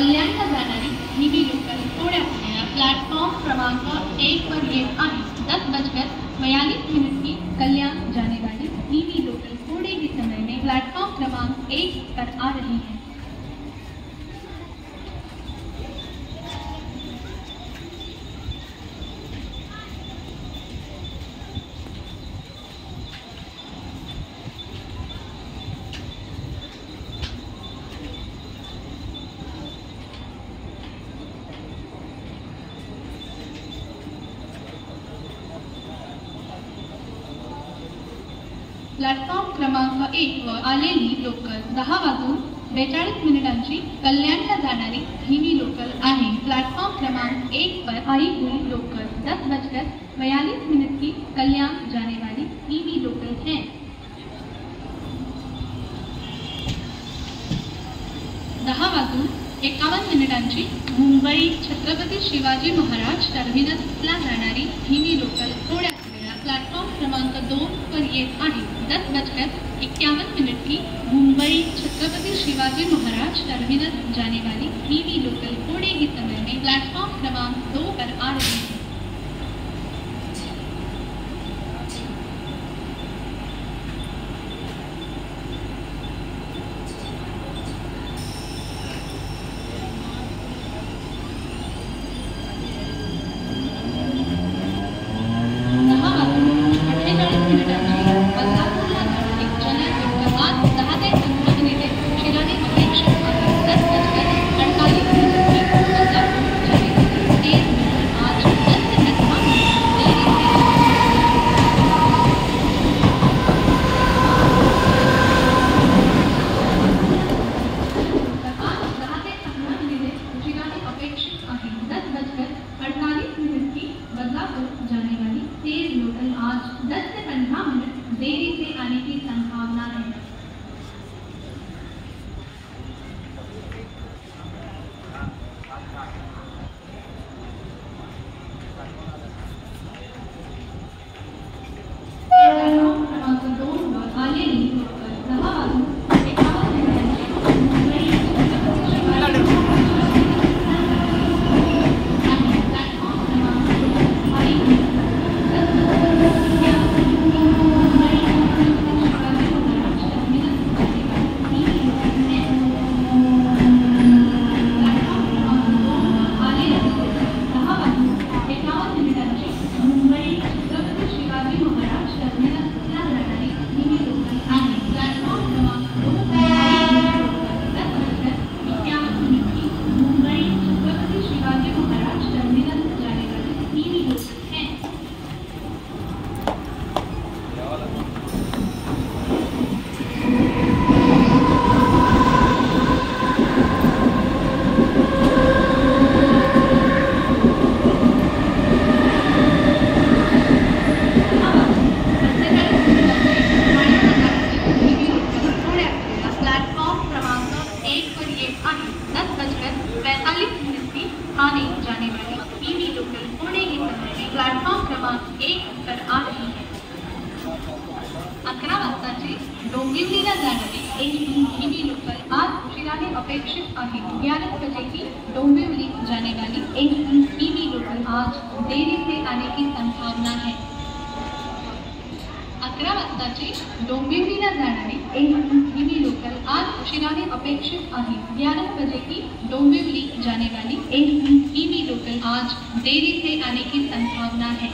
कल्याणला जाणारी नीवी लोकल थोड्या वेळा प्लेटफॉर्म क्रमांक 1 पर येत आहे। 10:42 की कल्याण जाने वाली नीवी लोकल थोड़े ही समय में प्लेटफॉर्म क्रमांक 1 पर आ रही है। प्लॅटफॉर्म क्रमांक 1 वर आलेली लोकल 10:42 कल्याणला जाणारी नीवी लोकल आहे। प्लॅटफॉर्म क्रमांक 1 पर आई हुई लोकल 10:42 की कल्याण जाने वाली नीवी लोकल है। 10:51 मुंबई छत्रपती शिवाजी महाराज टर्मिनसला जाणारी नीवी लोकल थोड्या वेळा प्लॅटफॉर्म क्रमांक 2 पर येत आहे। 10:51 की मुंबई छत्रपति शिवाजी महाराज टर्मिनस जाने वाली नीवी लोकल थोड़े ही समय में प्लेटफॉर्म क्रमांक 2 पर आ रही है। डोंबिवलीला जाणारी एक नीवी लोकल आज उशिराने अपेक्षित आहे। 11 बजे की डोंबिवली जाने वाली एक नीवी लोकल आज देरी से आने की संभावना है। 11 वाजताची डोंबिवलीला जाणारी एक नीवी लोकल आज उशिराने अपेक्षित आहे। 11 बजे की डोंबिवली जाने वाली एक नीवी लोकल आज देरी से आने की संभावना है।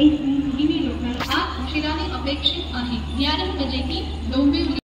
एसी धीमी लोकल आज उशिराने अपेक्षित आहे 11 बजे की डोंबिवली